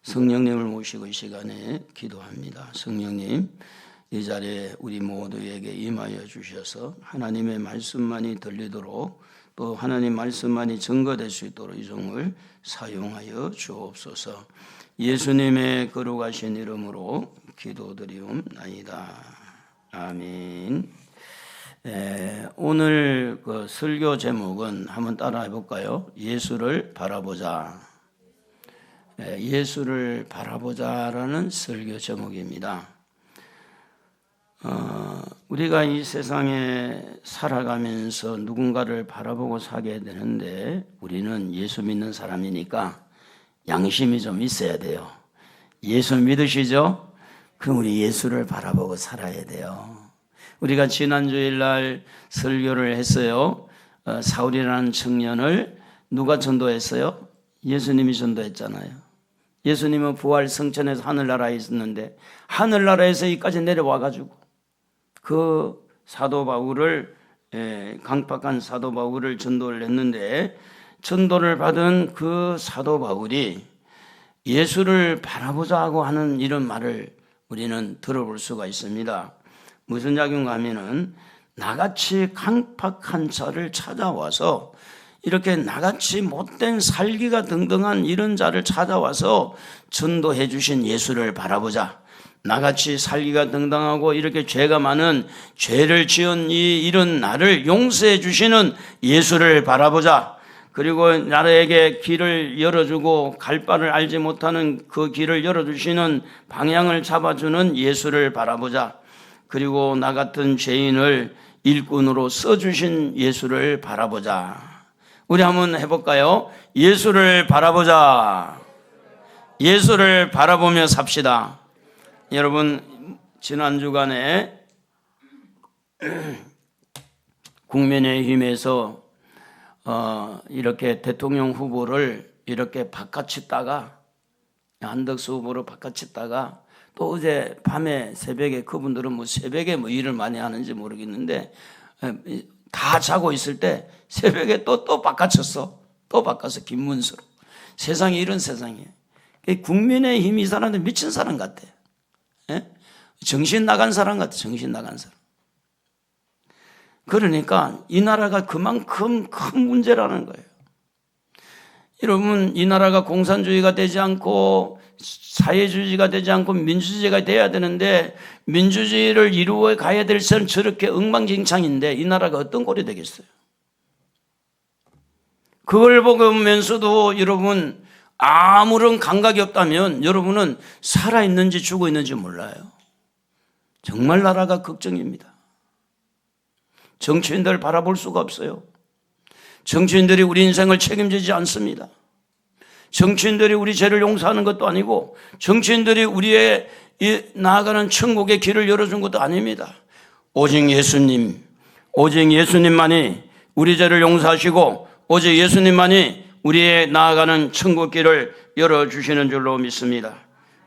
성령님을 모시고 이 시간에 기도합니다. 성령님, 이 자리에 우리 모두에게 임하여 주셔서 하나님의 말씀만이 들리도록 또 하나님 말씀만이 증거될 수 있도록 이 종을 사용하여 주옵소서. 예수님의 거룩하신 이름으로 기도드리옵나이다. 아멘. 오늘 그 설교 제목은 한번 따라 해볼까요? 예수를 바라보자. 예수를 바라보자라는 설교 제목입니다. 우리가 이 세상에 살아가면서 누군가를 바라보고 살게 되는데 우리는 예수 믿는 사람이니까 양심이 좀 있어야 돼요. 예수 믿으시죠? 그럼 우리 예수를 바라보고 살아야 돼요. 우리가 지난 주일날 설교를 했어요. 사울이라는 청년을 누가 전도했어요? 예수님이 전도했잖아요. 예수님은 부활 성천에서 하늘나라에 있었는데 하늘나라에서 여기까지 내려와가지고 그 사도 바울을 강팍한 사도 바울을 전도를 했는데 전도를 받은 그 사도 바울이 예수를 바라보자고 하는 이런 말을 우리는 들어볼 수가 있습니다. 무슨 이야기인가 하면은 나같이 강팍한 자를 찾아와서 이렇게 나같이 못된 살기가 등등한 이런 자를 찾아와서 전도해 주신 예수를 바라보자. 나같이 살기가 등등하고 이렇게 죄가 많은 죄를 지은 이런 나를 용서해 주시는 예수를 바라보자. 그리고 나에게 길을 열어주고 갈 바를 알지 못하는 그 길을 열어주시는 방향을 잡아주는 예수를 바라보자. 그리고 나 같은 죄인을 일꾼으로 써주신 예수를 바라보자. 우리 한번 해볼까요? 예수를 바라보자. 예수를 바라보며 삽시다. 여러분, 지난 주간에 국민의힘에서 이렇게 대통령 후보를 이렇게 바꿔치다가 안덕수 후보로 바꿔치다가 또 어제 밤에 새벽에 그분들은 뭐 새벽에 뭐 일을 많이 하는지 모르겠는데 다 자고 있을 때 새벽에 또 바꿔쳤어. 또 바꿔서 김문수로. 세상이 이런 세상이에요. 국민의힘 이 사람들 미친 사람 같아. 정신 나간 사람 같아. 정신 나간 사람. 그러니까 이 나라가 그만큼 큰 문제라는 거예요. 여러분, 이 나라가 공산주의가 되지 않고 사회주의가 되지 않고 민주주의가 돼야 되는데 민주주의를 이루어 가야 될 때는 저렇게 엉망진창인데 이 나라가 어떤 꼴이 되겠어요? 그걸 보면서도 여러분 아무런 감각이 없다면 여러분은 살아있는지 죽어있는지 몰라요. 정말 나라가 걱정입니다. 정치인들 바라볼 수가 없어요. 정치인들이 우리 인생을 책임지지 않습니다. 정치인들이 우리 죄를 용서하는 것도 아니고 정치인들이 우리의 나아가는 천국의 길을 열어준 것도 아닙니다. 오직 예수님만이 우리 죄를 용서하시고 오직 예수님만이 우리의 나아가는 천국 길을 열어주시는 줄로 믿습니다.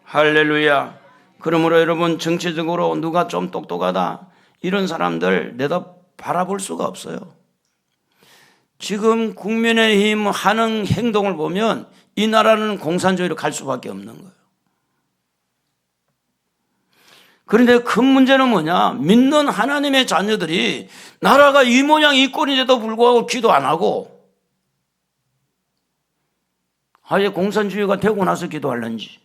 할렐루야. 그러므로 여러분 정치적으로 누가 좀 똑똑하다 이런 사람들 내다 바라볼 수가 없어요. 지금 국민의힘 하는 행동을 보면 이 나라는 공산주의로 갈 수밖에 없는 거예요. 그런데 큰 문제는 뭐냐? 믿는 하나님의 자녀들이 나라가 이 모양 이 꼴인데도 불구하고 기도 안 하고 아예 공산주의가 되고 나서 기도하는지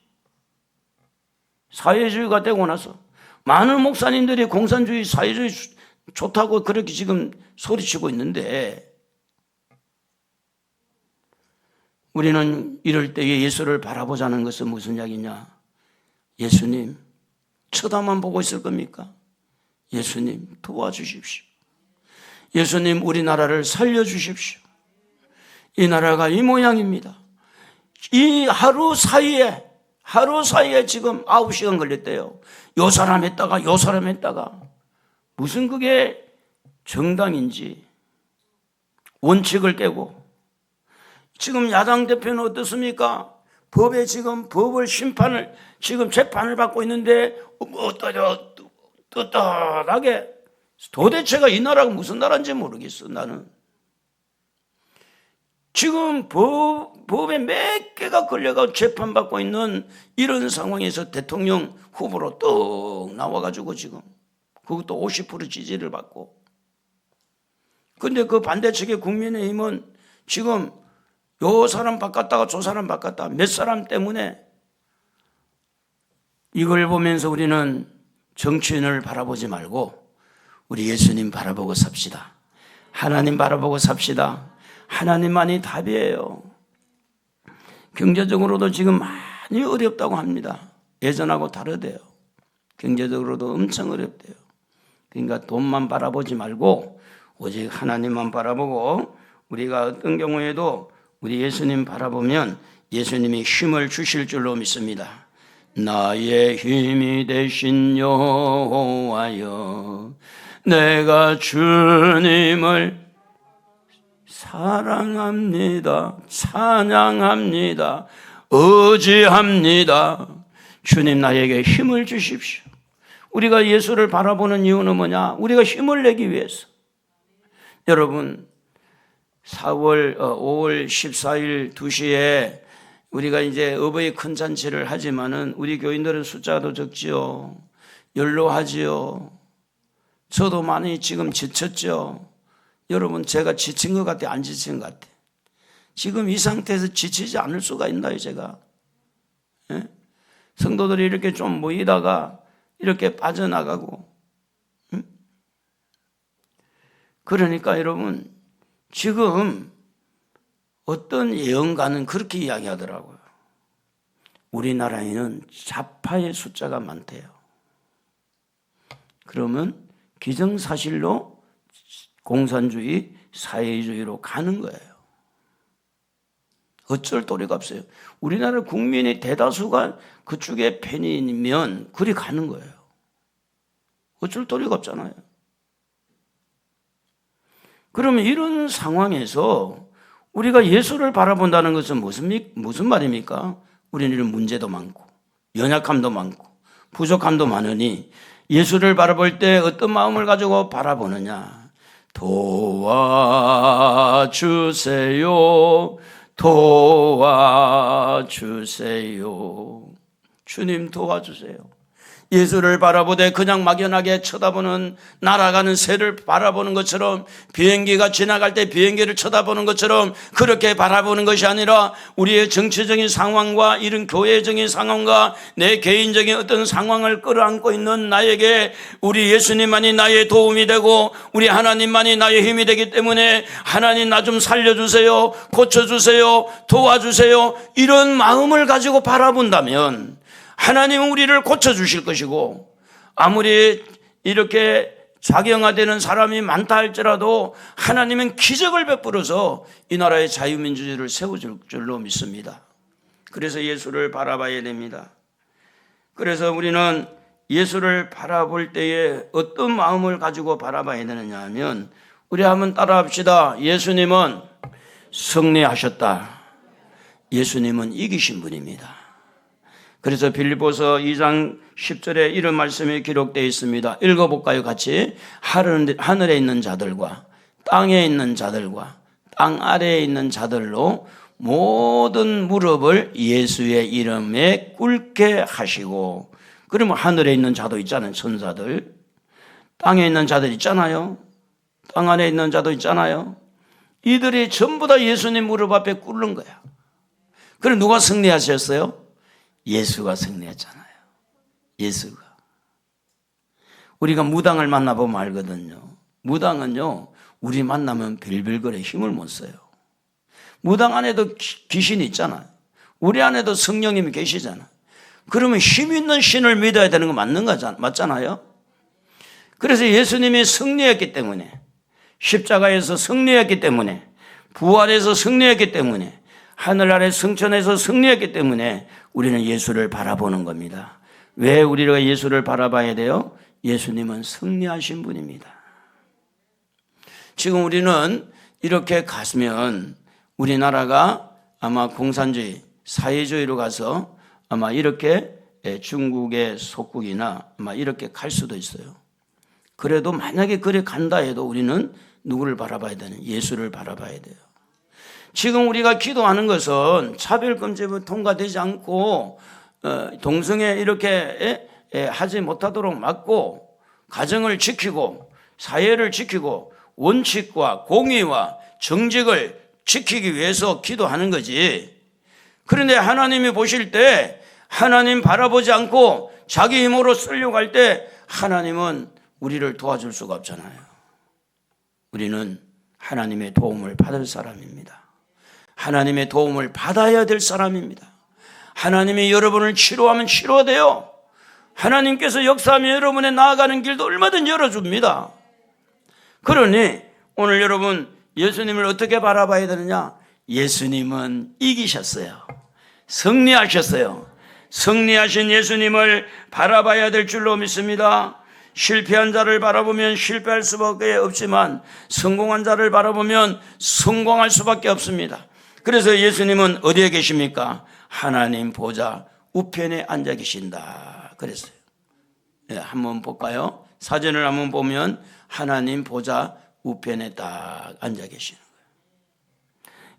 사회주의가 되고 나서 많은 목사님들이 공산주의 사회주의 좋다고 그렇게 지금 소리치고 있는데 우리는 이럴 때에 예수를 바라보자는 것은 무슨 이야기냐? 예수님 쳐다만 보고 있을 겁니까? 예수님 도와주십시오. 예수님 우리나라를 살려주십시오. 이 나라가 이 모양입니다. 이 하루 사이에 지금 9시간 걸렸대요. 요 사람 했다가 요 사람 했다가 무슨 그게 정당인지 원칙을 깨고 지금 야당 대표는 어떻습니까? 법에 지금 심판을 지금 재판을 받고 있는데 떳떳하게 도대체가 이 나라가 무슨 나라인지 모르겠어. 나는 지금 법에 몇 개가 걸려가 재판받고 있는 이런 상황에서 대통령 후보로 떡 나와가지고 지금 그것도 50% 지지를 받고, 근데 그 반대측의 국민의힘은 지금 요 사람 바꿨다가 저 사람 바꿨다 몇 사람 때문에, 이걸 보면서 우리는 정치인을 바라보지 말고 우리 예수님 바라보고 삽시다. 하나님 바라보고 삽시다. 하나님만이 답이에요. 경제적으로도 지금 많이 어렵다고 합니다. 예전하고 다르대요. 경제적으로도 엄청 어렵대요. 그러니까 돈만 바라보지 말고 오직 하나님만 바라보고, 우리가 어떤 경우에도 우리 예수님 바라보면 예수님이 힘을 주실 줄로 믿습니다. 나의 힘이 되신 여호와여, 내가 주님을 사랑합니다. 찬양합니다. 의지합니다. 주님 나에게 힘을 주십시오. 우리가 예수를 바라보는 이유는 뭐냐? 우리가 힘을 내기 위해서. 여러분, 5월 14일 2시에 우리가 이제 어버이 큰 잔치를 하지만은 우리 교인들은 숫자도 적지요. 연로하지요. 저도 많이 지금 지쳤죠. 여러분, 제가 지친 것 같아, 안 지친 것 같아? 지금 이 상태에서 지치지 않을 수가 있나요, 제가? 예? 성도들이 이렇게 좀 모이다가 이렇게 빠져나가고, 그러니까 여러분, 지금 어떤 예언가는 그렇게 이야기하더라고요. 우리나라에는 좌파의 숫자가 많대요. 그러면 기정사실로 공산주의, 사회주의로 가는 거예요. 어쩔 도리가 없어요. 우리나라 국민의 대다수가 그쪽에 팬이면 그리 가는 거예요. 어쩔 도리가 없잖아요. 그러면 이런 상황에서 우리가 예수를 바라본다는 것은 무슨 말입니까? 우리는 문제도 많고 연약함도 많고 부족함도 많으니 예수를 바라볼 때 어떤 마음을 가지고 바라보느냐? 도와주세요. 도와주세요. 주님 도와주세요. 예수를 바라보되 그냥 막연하게 쳐다보는, 날아가는 새를 바라보는 것처럼, 비행기가 지나갈 때 비행기를 쳐다보는 것처럼 그렇게 바라보는 것이 아니라 우리의 정치적인 상황과 이런 교회적인 상황과 내 개인적인 어떤 상황을 끌어안고 있는 나에게 우리 예수님만이 나의 도움이 되고 우리 하나님만이 나의 힘이 되기 때문에 하나님 나 좀 살려주세요, 고쳐주세요, 도와주세요, 이런 마음을 가지고 바라본다면 하나님은 우리를 고쳐주실 것이고, 아무리 이렇게 좌경화되는 사람이 많다 할지라도 하나님은 기적을 베풀어서 이 나라의 자유민주주의를 세워줄 줄로 믿습니다. 그래서 예수를 바라봐야 됩니다. 그래서 우리는 예수를 바라볼 때에 어떤 마음을 가지고 바라봐야 되느냐 하면, 우리 한번 따라합시다. 예수님은 승리하셨다. 예수님은 이기신 분입니다. 그래서 빌립보서 2장 10절에 이런 말씀이 기록되어 있습니다. 읽어볼까요, 같이? 하늘에 있는 자들과 땅에 있는 자들과 땅 아래에 있는 자들로 모든 무릎을 예수의 이름에 꿇게 하시고. 그러면 하늘에 있는 자도 있잖아요, 천사들. 땅에 있는 자들 있잖아요. 땅 안에 있는 자도 있잖아요. 이들이 전부 다 예수님 무릎 앞에 꿇는 거야. 그럼 누가 승리하셨어요? 예수가 승리했잖아요. 예수가. 우리가 무당을 만나보면 알거든요. 무당은요, 우리 만나면 별별거래 힘을 못 써요. 무당 안에도 귀신이 있잖아요. 우리 안에도 성령님이 계시잖아요. 그러면 힘 있는 신을 믿어야 되는 거 맞잖아요. 그래서 예수님이 승리했기 때문에, 십자가에서 승리했기 때문에, 부활해서 승리했기 때문에, 하늘 아래 승천해서 승리했기 때문에 우리는 예수를 바라보는 겁니다. 왜 우리가 예수를 바라봐야 돼요? 예수님은 승리하신 분입니다. 지금 우리는 이렇게 가면 우리나라가 아마 공산주의, 사회주의로 가서 아마 이렇게 중국의 속국이나 아마 이렇게 갈 수도 있어요. 그래도 만약에 그래 간다 해도 우리는 누구를 바라봐야 되는? 예수를 바라봐야 돼요. 지금 우리가 기도하는 것은 차별금지법 통과되지 않고 동성애 이렇게 하지 못하도록 막고 가정을 지키고 사회를 지키고 원칙과 공의와 정직을 지키기 위해서 기도하는 거지. 그런데 하나님이 보실 때 하나님 바라보지 않고 자기 힘으로 쓰려고 할 때 하나님은 우리를 도와줄 수가 없잖아요. 우리는 하나님의 도움을 받을 사람입니다. 하나님의 도움을 받아야 될 사람입니다. 하나님이 여러분을 치료하면 치료돼요. 하나님께서 역사하며 여러분의 나아가는 길도 얼마든지 열어줍니다. 그러니 오늘 여러분 예수님을 어떻게 바라봐야 되느냐? 예수님은 이기셨어요. 승리하셨어요. 승리하신 예수님을 바라봐야 될 줄로 믿습니다. 실패한 자를 바라보면 실패할 수밖에 없지만 성공한 자를 바라보면 성공할 수밖에 없습니다. 그래서 예수님은 어디에 계십니까? 하나님 보좌 우편에 앉아 계신다 그랬어요. 네, 한번 볼까요? 사진을 한번 보면 하나님 보좌 우편에 딱 앉아 계시는 거예요.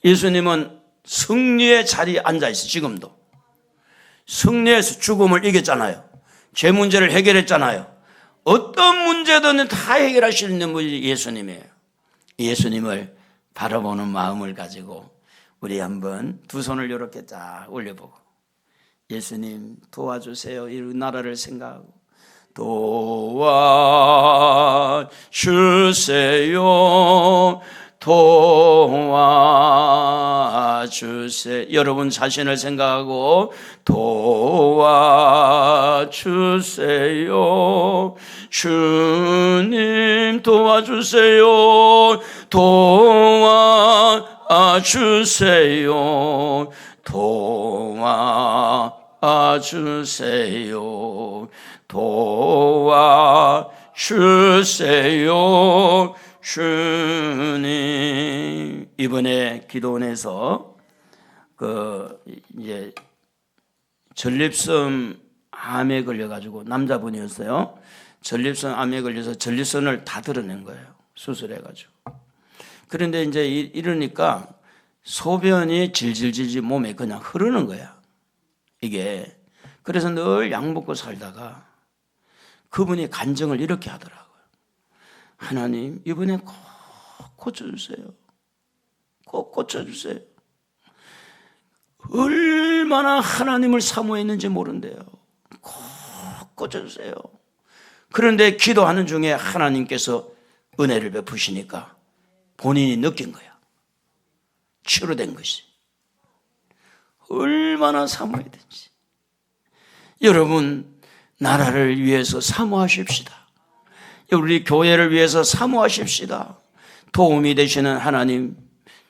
예수님은 승리의 자리에 앉아 있어요. 지금도 승리해서 죽음을 이겼잖아요. 죄 문제를 해결했잖아요. 어떤 문제든 다 해결할 수 있는 분이 예수님이에요. 예수님을 바라보는 마음을 가지고 우리 한번 두 손을 이렇게 쫙 올려보고 예수님 도와주세요. 이 나라를 생각하고 도와주세요. 도와주세요. 여러분 자신을 생각하고 도와주세요. 주님 도와주세요. 도와주세요. 도와주세요. 도와주세요. 주님. 이번에 기도원에서 이제 전립선 암에 걸려가지고 남자분이었어요. 전립선 암에 걸려서 전립선을 다 드러낸 거예요. 수술해가지고. 그런데 이제 이러니까 소변이 질질질질 몸에 그냥 흐르는 거야. 이게. 그래서 늘 약 먹고 살다가 그분이 간증을 이렇게 하더라고요. 하나님, 이번에 꼭 고쳐주세요. 꼭 고쳐주세요. 얼마나 하나님을 사모했는지 모른대요. 꼭 고쳐주세요. 그런데 기도하는 중에 하나님께서 은혜를 베푸시니까 본인이 느낀 거야. 치료된 것이. 얼마나 사모했든지. 여러분, 나라를 위해서 사모하십시다. 우리 교회를 위해서 사모하십시다. 도움이 되시는 하나님,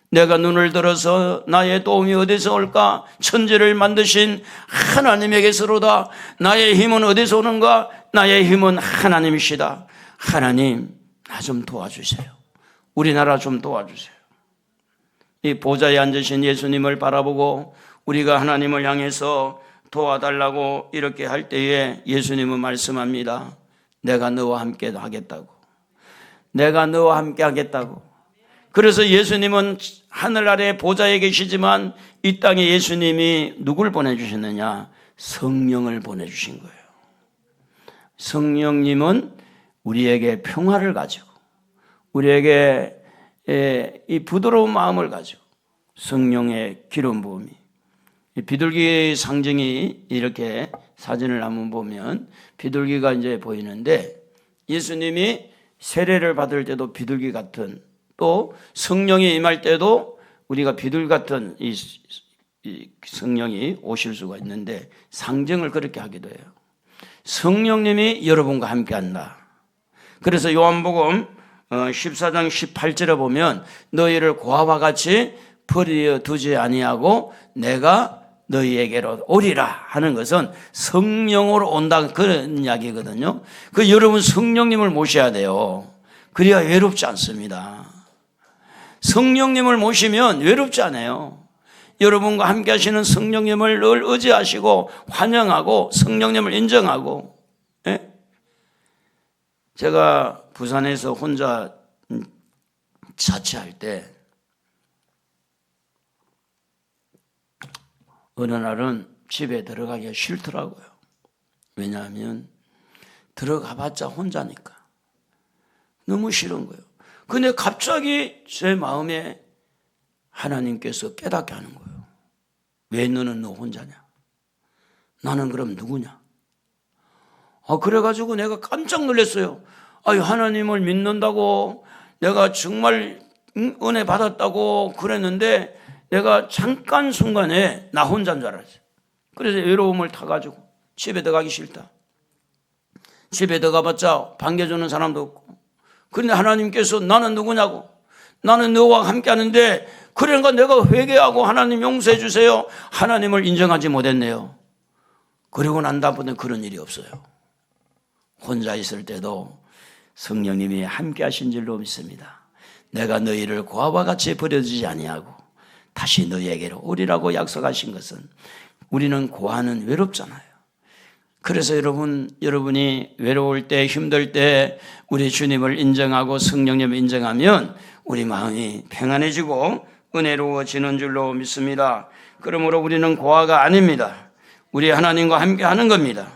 내가 눈을 들어서 나의 도움이 어디서 올까? 천지를 만드신 하나님에게서로다. 나의 힘은 어디서 오는가? 나의 힘은 하나님이시다. 하나님, 나 좀 도와주세요. 우리나라 좀 도와주세요. 이 보좌에 앉으신 예수님을 바라보고 우리가 하나님을 향해서 도와달라고 이렇게 할 때에 예수님은 말씀합니다. 내가 너와 함께 하겠다고. 내가 너와 함께 하겠다고. 그래서 예수님은 하늘 아래 보좌에 계시지만 이 땅에 예수님이 누굴 보내주셨느냐? 성령을 보내주신 거예요. 성령님은 우리에게 평화를 가지고 우리에게 이 부드러운 마음을 가지고 성령의 기름 부음이 비둘기 상징이 이렇게 사진을 한번 보면 비둘기가 이제 보이는데 예수님이 세례를 받을 때도 비둘기 같은 또 성령이 임할 때도 우리가 비둘기 같은 이 성령이 오실 수가 있는데 상징을 그렇게 하기도 해요. 성령님이 여러분과 함께 한다. 그래서 요한복음 14장 18절에 보면 너희를 고아와 같이 버려 두지 아니하고 내가 너희에게로 오리라 하는 것은 성령으로 온다 그런 이야기거든요. 그 여러분 성령님을 모셔야 돼요. 그래야 외롭지 않습니다. 성령님을 모시면 외롭지 않아요. 여러분과 함께 하시는 성령님을 늘 의지하시고 환영하고 성령님을 인정하고. 예? 제가 부산에서 혼자 자취할 때 어느 날은 집에 들어가기가 싫더라고요. 왜냐하면 들어가봤자 혼자니까 너무 싫은 거예요. 근데 갑자기 제 마음에 하나님께서 깨닫게 하는 거예요. 왜 너는 너 혼자냐? 나는 그럼 누구냐? 그래가지고 내가 깜짝 놀랐어요. 하나님을 믿는다고 내가 정말 은혜 받았다고 그랬는데 내가 잠깐 순간에 나 혼자인 줄 알았어요. 그래서 외로움을 타가지고 집에 들어가기 싫다. 집에 들어가봤자 반겨주는 사람도 없고. 그런데 하나님께서 나는 누구냐고. 나는 너와 함께 하는데 그러니까 내가 회개하고 하나님 용서해 주세요. 하나님을 인정하지 못했네요. 그리고 난 다음부터는 그런 일이 없어요. 혼자 있을 때도 성령님이 함께 하신 줄로 믿습니다. 내가 너희를 고아와 같이 버려두지 아니하고 다시 너희에게로 오리라고 약속하신 것은 우리는 고아는 외롭잖아요. 그래서 여러분이 외로울 때 힘들 때 우리 주님을 인정하고 성령님을 인정하면 우리 마음이 평안해지고 은혜로워지는 줄로 믿습니다. 그러므로 우리는 고아가 아닙니다. 우리 하나님과 함께 하는 겁니다.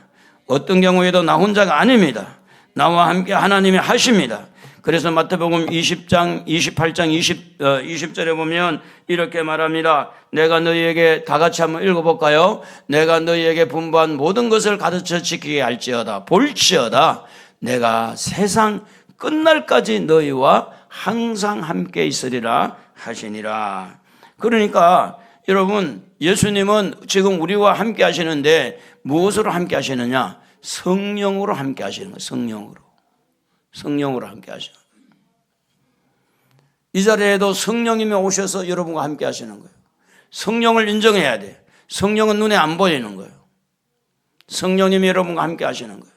어떤 경우에도 나 혼자가 아닙니다. 나와 함께 하나님이 하십니다. 그래서 마태복음 20장, 28장 20절에 보면 이렇게 말합니다. 내가 너희에게 다 같이 한번 읽어볼까요? 내가 너희에게 분부한 모든 것을 가르쳐 지키게 할지어다. 볼지어다. 내가 세상 끝날까지 너희와 항상 함께 있으리라 하시니라. 그러니까 여러분, 예수님은 지금 우리와 함께 하시는데 무엇으로 함께 하시느냐? 성령으로 함께 하시는 거예요. 성령으로 함께 하시는 거예요. 이 자리에도 성령님이 오셔서 여러분과 함께 하시는 거예요. 성령을 인정해야 돼요. 성령은 눈에 안 보이는 거예요. 성령님이 여러분과 함께 하시는 거예요.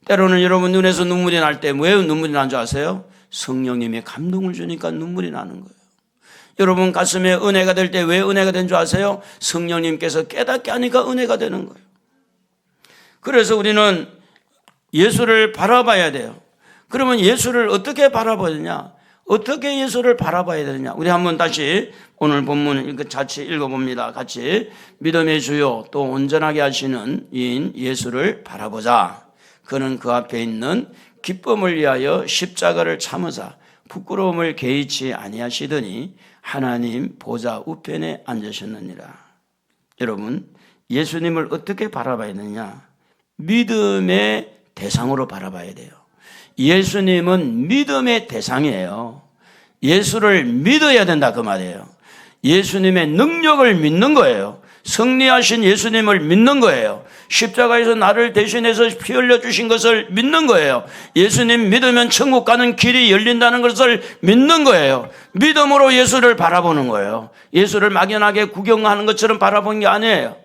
때로는 여러분 눈에서 눈물이 날 때 왜 눈물이 난 줄 아세요? 성령님이 감동을 주니까 눈물이 나는 거예요. 여러분 가슴에 은혜가 될 때 왜 은혜가 된 줄 아세요? 성령님께서 깨닫게 하니까 은혜가 되는 거예요. 그래서 우리는 예수를 바라봐야 돼요. 그러면 예수를 어떻게 바라봐야 되냐? 어떻게 예수를 바라봐야 되느냐? 우리 한번 다시 오늘 본문을 같이 읽어봅니다. 같이 믿음의 주요 또 온전하게 하시는 이인 예수를 바라보자. 그는 그 앞에 있는 기쁨을 위하여 십자가를 참으사 부끄러움을 개의치 아니하시더니 하나님 보좌 우편에 앉으셨느니라. 여러분, 예수님을 어떻게 바라봐야 되느냐? 믿음의 대상으로 바라봐야 돼요. 예수님은 믿음의 대상이에요. 예수를 믿어야 된다 그 말이에요. 예수님의 능력을 믿는 거예요. 승리하신 예수님을 믿는 거예요. 십자가에서 나를 대신해서 피 흘려 주신 것을 믿는 거예요. 예수님 믿으면 천국 가는 길이 열린다는 것을 믿는 거예요. 믿음으로 예수를 바라보는 거예요. 예수를 막연하게 구경하는 것처럼 바라보는 게 아니에요.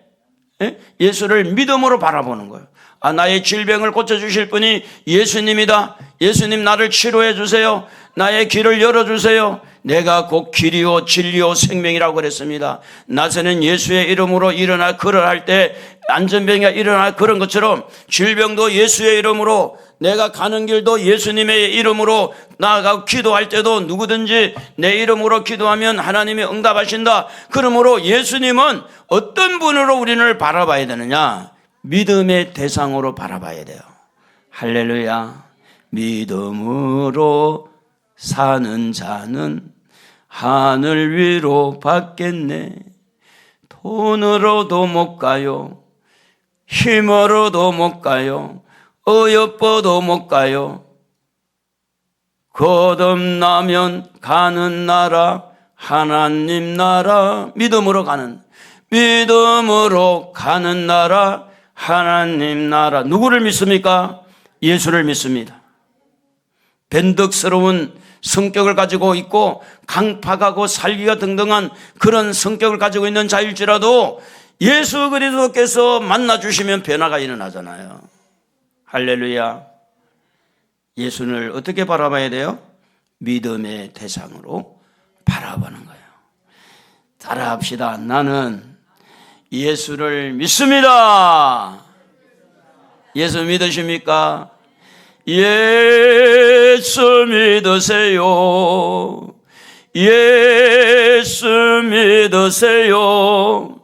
예수를 믿음으로 바라보는 거예요. 나의 질병을 고쳐주실 분이 예수님이다. 예수님 나를 치료해 주세요. 나의 길을 열어주세요. 내가 곧 길이요 진리요 생명이라고 그랬습니다. 낮에는 예수의 이름으로 일어나 걸어야 할 때 안전병이 일어나 그런 것처럼 질병도 예수의 이름으로, 내가 가는 길도 예수님의 이름으로 나아가고 기도할 때도 누구든지 내 이름으로 기도하면 하나님이 응답하신다. 그러므로 예수님은 어떤 분으로 우리를 바라봐야 되느냐? 믿음의 대상으로 바라봐야 돼요. 할렐루야. 믿음으로 사는 자는 하늘 위로 받겠네. 돈으로도 못 가요. 힘으로도 못 가요. 어여뻐도 못 가요. 거듭나면 가는 나라, 하나님 나라. 믿음으로 가는 나라, 하나님 나라. 누구를 믿습니까? 예수를 믿습니다. 변덕스러운 성격을 가지고 있고 강팍하고 살기가 등등한 그런 성격을 가지고 있는 자일지라도 예수 그리스도께서 만나주시면 변화가 일어나잖아요. 할렐루야. 예수를 어떻게 바라봐야 돼요? 믿음의 대상으로 바라보는 거예요. 따라합시다. 나는 예수를 믿습니다. 예수 믿으십니까? 예수 믿으세요. 예수 믿으세요.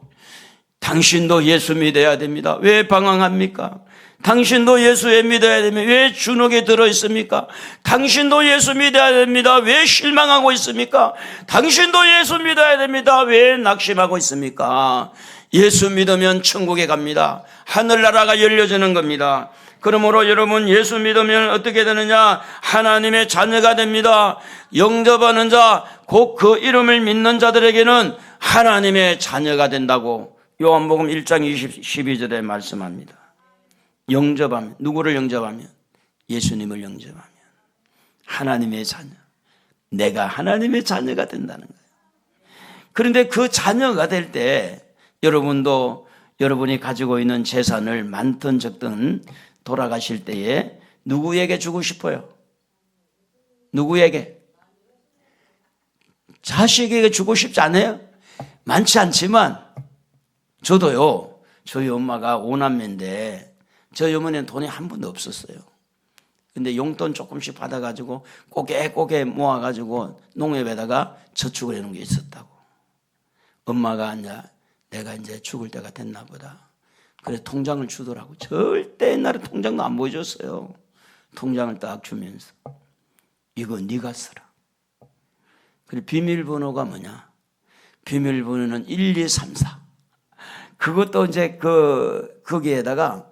당신도 예수 믿어야 됩니다. 왜 방황합니까? 당신도 예수 믿어야 됩니다. 왜 주눅에 들어 있습니까? 당신도 예수 믿어야 됩니다. 왜 실망하고 있습니까? 당신도 예수 믿어야 됩니다. 왜 낙심하고 있습니까? 예수 믿으면 천국에 갑니다. 하늘나라가 열려지는 겁니다. 그러므로 여러분 예수 믿으면 어떻게 되느냐? 하나님의 자녀가 됩니다. 영접하는 자, 곧 그 이름을 믿는 자들에게는 하나님의 자녀가 된다고 요한복음 1장 12절에 말씀합니다. 영접하면, 누구를 영접하면? 예수님을 영접하면 하나님의 자녀, 내가 하나님의 자녀가 된다는 거예요. 그런데 그 자녀가 될 때 여러분도 여러분이 가지고 있는 재산을 많든 적든 돌아가실 때에 누구에게 주고 싶어요? 누구에게? 자식에게 주고 싶지 않아요? 많지 않지만 저도요, 저희 엄마가 5남매인데 저희 어머니는 돈이 한 번도 없었어요. 근데 용돈 조금씩 받아가지고 꼬개꼬개 모아가지고 농협에다가 저축을 해놓은 게 있었다고. 엄마가 이제 내가 이제 죽을 때가 됐나 보다. 그래서 통장을 주더라고. 절대 옛날에 통장도 안 보여줬어요. 통장을 딱 주면서 이거 네가 쓰라. 그리고 비밀번호가 뭐냐? 비밀번호는 1, 2, 3, 4. 그것도 이제 거기에다가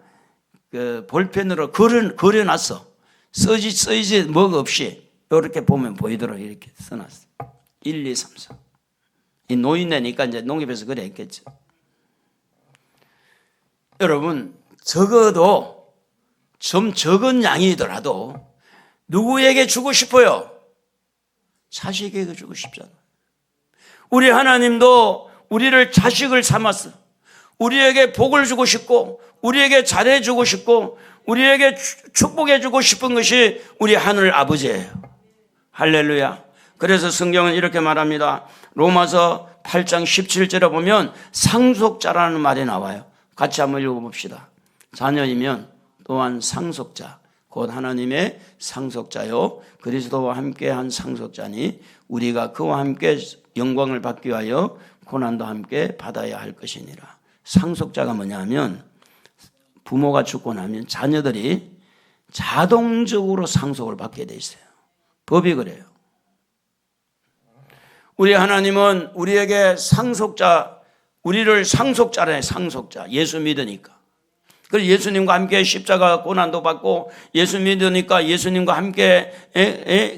볼펜으로 그려놨어. 쓰이지 뭐가 없이 이렇게 보면 보이도록 이렇게 써놨어. 1, 2, 3, 4. 이 노인네니까 이제 농협에서 그래 했겠죠. 여러분, 적어도 좀 적은 양이더라도 누구에게 주고 싶어요? 자식에게 주고 싶잖아요. 우리 하나님도 우리를 자식을 삼았어. 우리에게 복을 주고 싶고, 우리에게 잘해주고 싶고, 우리에게 축복해주고 싶은 것이 우리 하늘 아버지예요. 할렐루야. 그래서 성경은 이렇게 말합니다. 로마서 8장 17절에 보면 상속자라는 말이 나와요. 같이 한번 읽어봅시다. 자녀이면 또한 상속자, 곧 하나님의 상속자요 그리스도와 함께한 상속자니 우리가 그와 함께 영광을 받기 위하여 고난도 함께 받아야 할 것이니라. 상속자가 뭐냐면 부모가 죽고 나면 자녀들이 자동적으로 상속을 받게 돼 있어요. 법이 그래요. 우리 하나님은 우리에게 상속자, 우리를 상속자래. 상속자. 예수 믿으니까. 그래서 예수님과 함께 십자가 고난도 받고 예수 믿으니까 예수님과 함께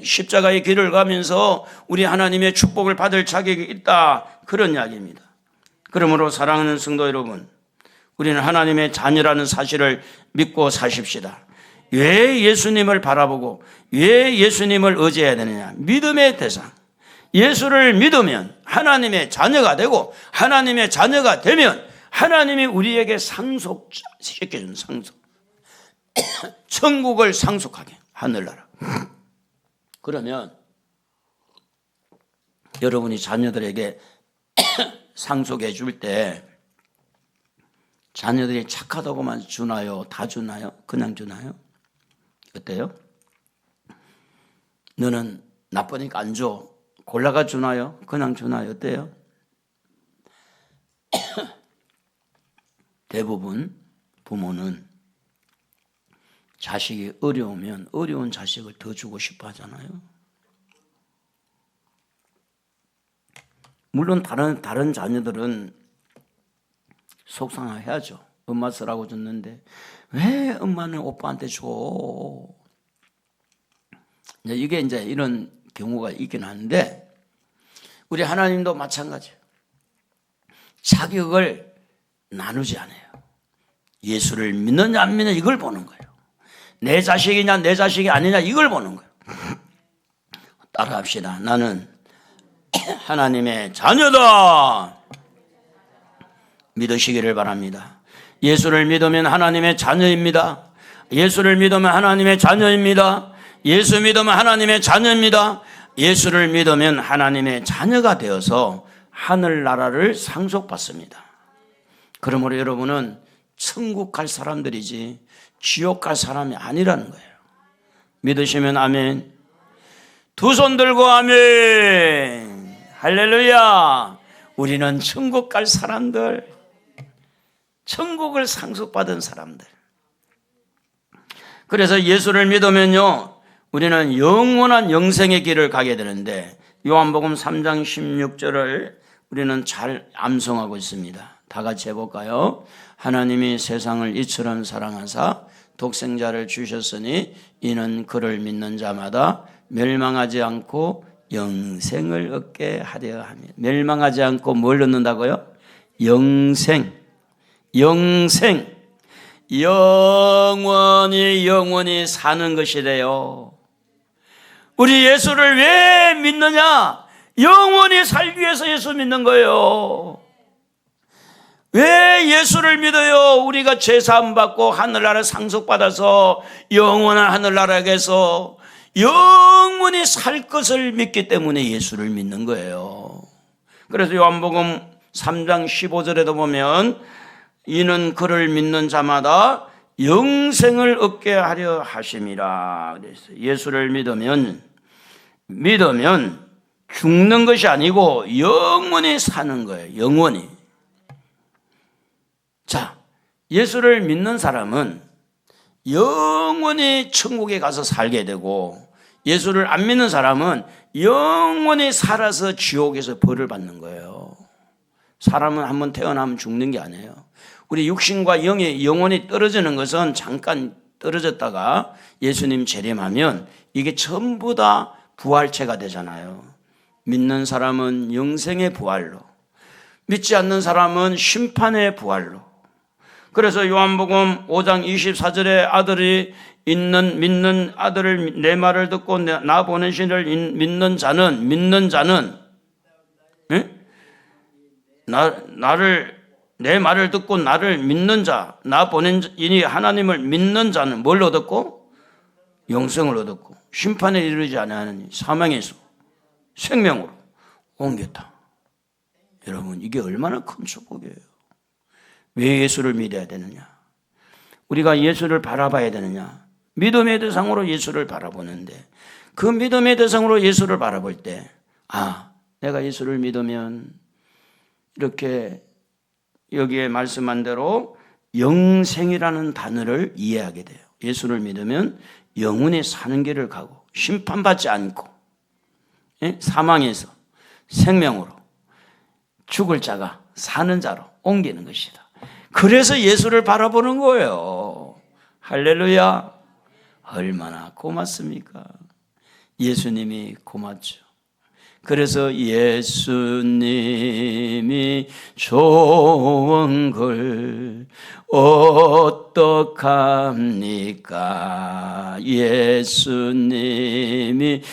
십자가의 길을 가면서 우리 하나님의 축복을 받을 자격이 있다. 그런 이야기입니다. 그러므로 사랑하는 성도 여러분, 우리는 하나님의 자녀라는 사실을 믿고 사십시다. 왜 예수님을 바라보고 왜 예수님을 의지해야 되느냐? 믿음의 대상. 예수를 믿으면 하나님의 자녀가 되고 하나님의 자녀가 되면 하나님이 우리에게 상속시켜주는 상속. 천국을 상속하게, 하늘나라. 그러면 여러분이 자녀들에게 상속해 줄 때 자녀들이 착하다고만 주나요? 다 주나요? 그냥 주나요? 어때요? 너는 나쁘니까 안 줘. 골라가 주나요? 그냥 주나요? 어때요? 대부분 부모는 자식이 어려우면 어려운 자식을 더 주고 싶어 하잖아요. 물론 다른 자녀들은 속상해야죠. 엄마 쓰라고 줬는데 왜 엄마는 오빠한테 줘? 이게 이제 이런 경우가 있긴 한데 우리 하나님도 마찬가지예요. 자격을 나누지 않아요. 예수를 믿느냐 안 믿느냐 이걸 보는 거예요. 내 자식이냐 내 자식이 아니냐 이걸 보는 거예요. 따라합시다. 나는 하나님의 자녀다. 믿으시기를 바랍니다. 예수를 믿으면 하나님의 자녀입니다. 예수를 믿으면 하나님의 자녀입니다. 예수 믿으면 하나님의 자녀입니다. 예수를 믿으면 하나님의 자녀가 되어서 하늘나라를 상속받습니다. 그러므로 여러분은 천국 갈 사람들이지 지옥 갈 사람이 아니라는 거예요. 믿으시면 아멘. 두 손 들고 아멘. 할렐루야. 우리는 천국 갈 사람들. 천국을 상속받은 사람들. 그래서 예수를 믿으면요, 우리는 영원한 영생의 길을 가게 되는데, 요한복음 3장 16절을 우리는 잘 암송하고 있습니다. 다 같이 해볼까요? 하나님이 세상을 이처럼 사랑하사 독생자를 주셨으니 이는 그를 믿는 자마다 멸망하지 않고 영생을 얻게 하려 하며. 멸망하지 않고 뭘 얻는다고요? 영생. 영원히 사는 것이래요. 우리 예수를 왜 믿느냐? 영원히 살기 위해서 예수 믿는 거예요. 왜 예수를 믿어요? 우리가 죄사함 받고 하늘나라 상속받아서 영원한 하늘나라에서 영원히 살 것을 믿기 때문에 예수를 믿는 거예요. 그래서 요한복음 3장 15절에도 보면 이는 그를 믿는 자마다 영생을 얻게 하려 하심이라 그랬어요. 예수를 믿으면 죽는 것이 아니고 영원히 사는 거예요. 영원히. 자, 예수를 믿는 사람은 영원히 천국에 가서 살게 되고, 예수를 안 믿는 사람은 영원히 살아서 지옥에서 벌을 받는 거예요. 사람은 한번 태어나면 죽는 게 아니에요. 우리 육신과 영이 영원히 떨어지는 것은 잠깐 떨어졌다가 예수님 재림하면 이게 전부 다 부활체가 되잖아요. 믿는 사람은 영생의 부활로, 믿지 않는 사람은 심판의 부활로. 그래서 요한복음 5장 24절에 아들이 믿는 아들을 내 말을 듣고 나 보내신 이를 믿는 자는 내 말을 듣고 나를 믿는 자, 나 보낸 이니 하나님을 믿는 자는 뭘 얻었고? 영생을 얻었고, 심판에 이르지 아니하느니 사망에서 생명으로 옮겼다. 여러분, 이게 얼마나 큰 축복이에요. 왜 예수를 믿어야 되느냐? 우리가 예수를 바라봐야 되느냐? 믿음의 대상으로 예수를 바라보는데, 그 믿음의 대상으로 예수를 바라볼 때, 내가 예수를 믿으면 이렇게 여기에 말씀한 대로 영생이라는 단어를 이해하게 돼요. 예수를 믿으면 영원히 사는 길을 가고 심판받지 않고 사망에서 생명으로, 죽을 자가 사는 자로 옮기는 것이다. 그래서 예수를 바라보는 거예요. 할렐루야. 얼마나 고맙습니까? 예수님이 고맙죠. 그래서 예수님이 좋은 걸 어떡합니까? 예수님이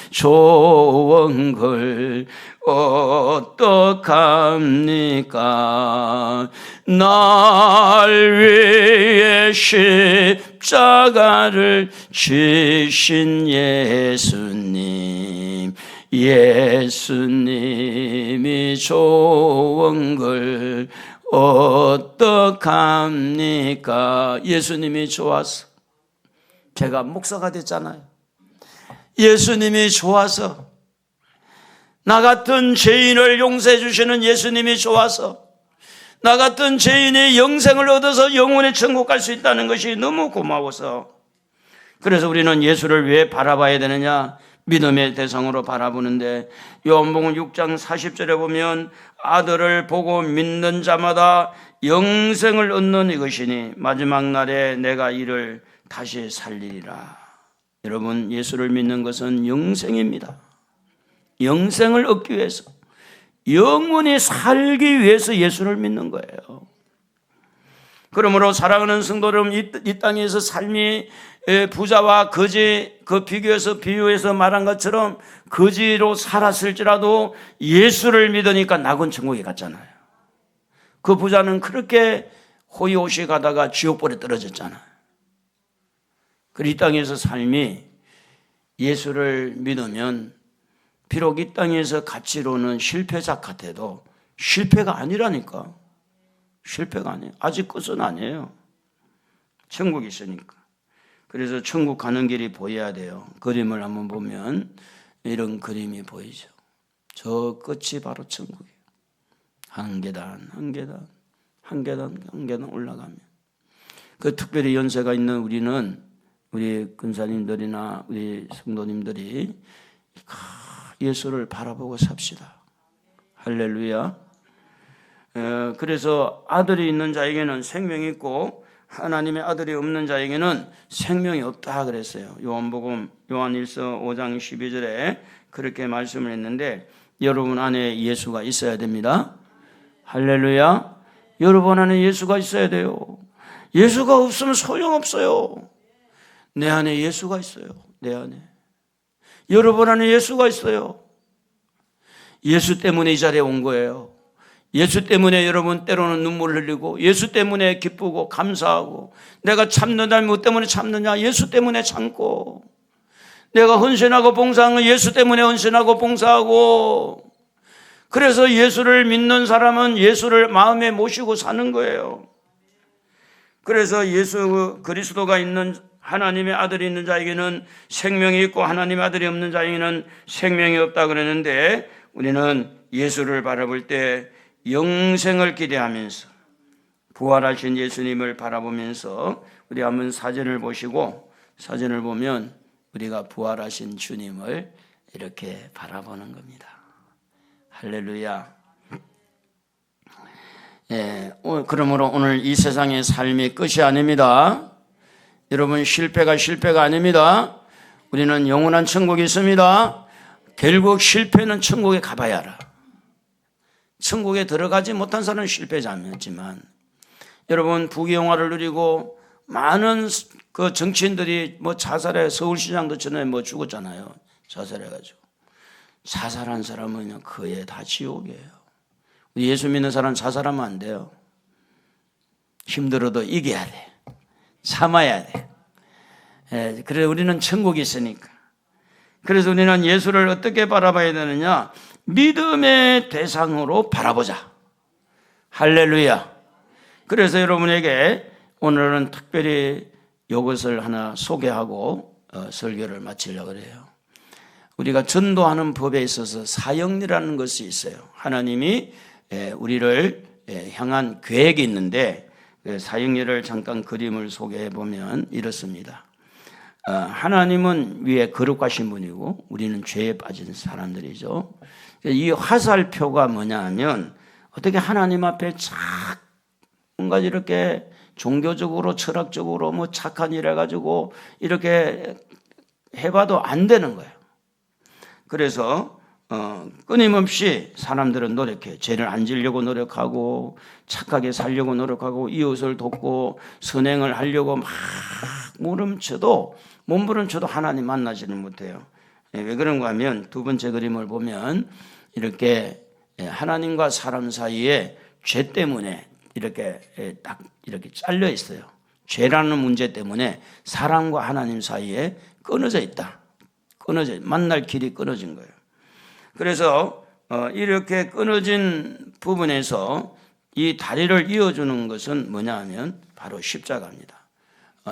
좋은 걸 어떡합니까? 날 위해 십자가를 지신 예수님이 좋은 걸 어떡합니까? 예수님이 좋아서 제가 목사가 됐잖아요. 예수님이 좋아서, 나 같은 죄인을 용서해 주시는 예수님이 좋아서, 나 같은 죄인이 영생을 얻어서 영원히 천국 갈 수 있다는 것이 너무 고마워서, 그래서 우리는 예수를 왜 바라봐야 되느냐? 믿음의 대상으로 바라보는데, 요한복음 6장 40절에 보면 아들을 보고 믿는 자마다 영생을 얻는 이것이니 마지막 날에 내가 이를 다시 살리리라. 여러분, 예수를 믿는 것은 영생입니다. 영생을 얻기 위해서, 영원히 살기 위해서 예수를 믿는 거예요. 그러므로 사랑하는 성도 여러분, 이 땅에서 삶이 부자와 거지 그 비유해서 말한 것처럼 거지로 살았을지라도 예수를 믿으니까 낙원 천국에 갔잖아요. 그 부자는 그렇게 호의호식 가다가 지옥불에 떨어졌잖아요. 그리고 이 땅에서 삶이 예수를 믿으면 비록 이 땅에서 가치로는 실패자 같아도 실패가 아니라니까. 실패가 아니에요. 아직 끝은 아니에요. 천국이 있으니까. 그래서 천국 가는 길이 보여야 돼요. 그림을 한번 보면 이런 그림이 보이죠. 저 끝이 바로 천국이에요. 한 계단 한 계단 한 계단 한 계단 올라가면 그 특별히 연세가 있는 우리는 우리 근사님들이나 우리 성도님들이 예수를 바라보고 삽시다. 할렐루야. 그래서 아들이 있는 자에게는 생명이 있고 하나님의 아들이 없는 자에게는 생명이 없다 그랬어요. 요한복음 요한일서 5장 12절에 그렇게 말씀을 했는데 여러분 안에 예수가 있어야 됩니다. 할렐루야. 여러분 안에 예수가 있어야 돼요. 예수가 없으면 소용없어요. 내 안에 예수가 있어요. 내 안에. 여러분 안에 예수가 있어요. 예수 때문에 이 자리에 온 거예요. 예수 때문에 여러분 때로는 눈물 흘리고 예수 때문에 기쁘고 감사하고 내가 참는다면 뭐 때문에 참느냐? 예수 때문에 참고 내가 헌신하고 봉사하는 건 예수 때문에 헌신하고 봉사하고 그래서 예수를 믿는 사람은 예수를 마음에 모시고 사는 거예요. 그래서 예수 그리스도가 있는 하나님의 아들이 있는 자에게는 생명이 있고 하나님의 아들이 없는 자에게는 생명이 없다 그랬는데 우리는 예수를 바라볼 때 영생을 기대하면서 부활하신 예수님을 바라보면서 우리 한번 사진을 보시고 사진을 보면 우리가 부활하신 주님을 이렇게 바라보는 겁니다. 할렐루야. 그러므로 오늘 이 세상의 삶이 끝이 아닙니다. 여러분 실패가 아닙니다. 우리는 영원한 천국이 있습니다. 결국 실패는 천국에 가봐야 알아. 천국에 들어가지 못한 사람은 실패자였지만 여러분 부귀영화를 누리고 많은 그 정치인들이 뭐 자살해 서울시장도 전에 뭐 죽었잖아요. 자살해가지고 자살한 사람은 그에 다 지옥이에요. 예수 믿는 사람은 자살하면 안 돼요. 힘들어도 이겨야 돼. 참아야 돼. 그래 우리는 천국이 있으니까. 그래서 우리는 예수를 어떻게 바라봐야 되느냐? 믿음의 대상으로 바라보자. 할렐루야. 그래서 여러분에게 오늘은 특별히 이것을 하나 소개하고 설교를 마치려고 그래요. 우리가 전도하는 법에 있어서 사역이라는 것이 있어요. 하나님이 우리를 향한 계획이 있는데 사역일을 잠깐 그림을 소개해 보면 이렇습니다. 하나님은 위에 거룩하신 분이고 우리는 죄에 빠진 사람들이죠. 이 화살표가 뭐냐 하면 어떻게 하나님 앞에 뭔가 이렇게 종교적으로 철학적으로 뭐 착한 일 해가지고 이렇게 해봐도 안 되는 거예요. 그래서 끊임없이 사람들은 노력해. 죄를 안 지려고 노력하고 착하게 살려고 노력하고 이웃을 돕고 선행을 하려고 막 몸부림쳐도 하나님 만나지는 못해요. 왜 그런가 하면 두 번째 그림을 보면 이렇게 하나님과 사람 사이에 죄 때문에 이렇게 딱 이렇게 잘려 있어요. 죄라는 문제 때문에 사람과 하나님 사이에 끊어져 있다. 만날 길이 끊어진 거예요. 그래서 이렇게 끊어진 부분에서 이 다리를 이어주는 것은 뭐냐 하면 바로 십자가입니다.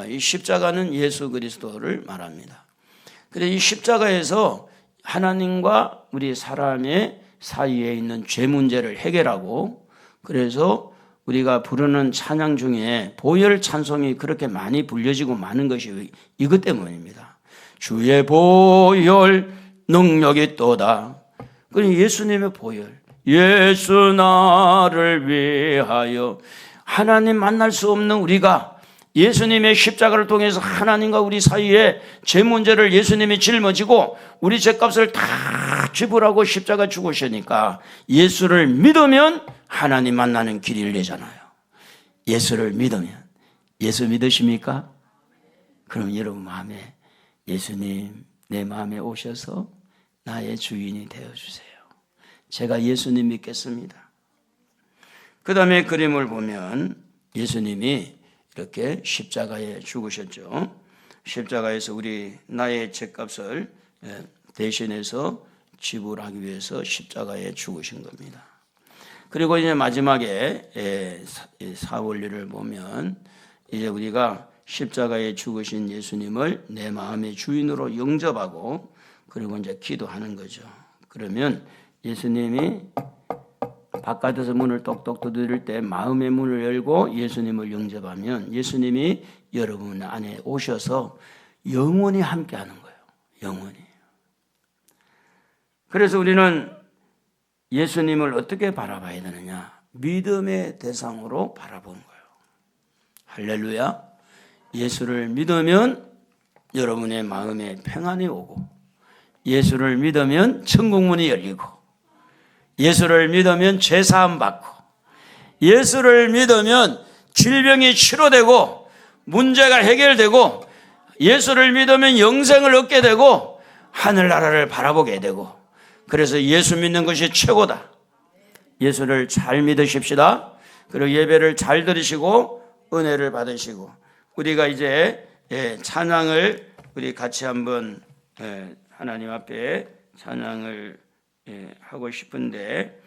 이 십자가는 예수 그리스도를 말합니다. 그래서 이 십자가에서 하나님과 우리 사람의 사이에 있는 죄 문제를 해결하고 그래서 우리가 부르는 찬양 중에 보혈 찬송이 그렇게 많이 불려지고 많은 것이 이것 때문입니다. 주의 보혈 능력이 또다. 그러니 예수님의 보혈, 예수 나를 위하여 하나님 만날 수 없는 우리가 예수님의 십자가를 통해서 하나님과 우리 사이에 죄 문제를 예수님이 짊어지고 우리 죄값을 다 지불하고 십자가 죽으시니까 예수를 믿으면 하나님 만나는 길이 열리잖아요. 예수를 믿으면. 예수 믿으십니까? 그럼 여러분 마음에 예수님 내 마음에 오셔서 나의 주인이 되어주세요. 제가 예수님 믿겠습니다. 그 다음에 그림을 보면 예수님이 이렇게 십자가에 죽으셨죠. 십자가에서 나의 죄값을 대신해서 지불하기 위해서 십자가에 죽으신 겁니다. 그리고 이제 마지막에 사원리를 보면 이제 우리가 십자가에 죽으신 예수님을 내 마음의 주인으로 영접하고 그리고 이제 기도하는 거죠. 그러면 예수님이 바깥에서 문을 똑똑 두드릴 때 마음의 문을 열고 예수님을 영접하면 예수님이 여러분 안에 오셔서 영원히 함께하는 거예요. 영원히. 그래서 우리는 예수님을 어떻게 바라봐야 되느냐? 믿음의 대상으로 바라본 거예요. 할렐루야. 예수를 믿으면 여러분의 마음에 평안이 오고, 예수를 믿으면 천국문이 열리고, 예수를 믿으면 죄사함 받고, 예수를 믿으면 질병이 치료되고 문제가 해결되고, 예수를 믿으면 영생을 얻게 되고 하늘나라를 바라보게 되고, 그래서 예수 믿는 것이 최고다. 예수를 잘 믿으십시다. 그리고 예배를 잘 들으시고 은혜를 받으시고, 우리가 이제 찬양을 우리 같이 한번 하나님 앞에 찬양을 하고 싶은데,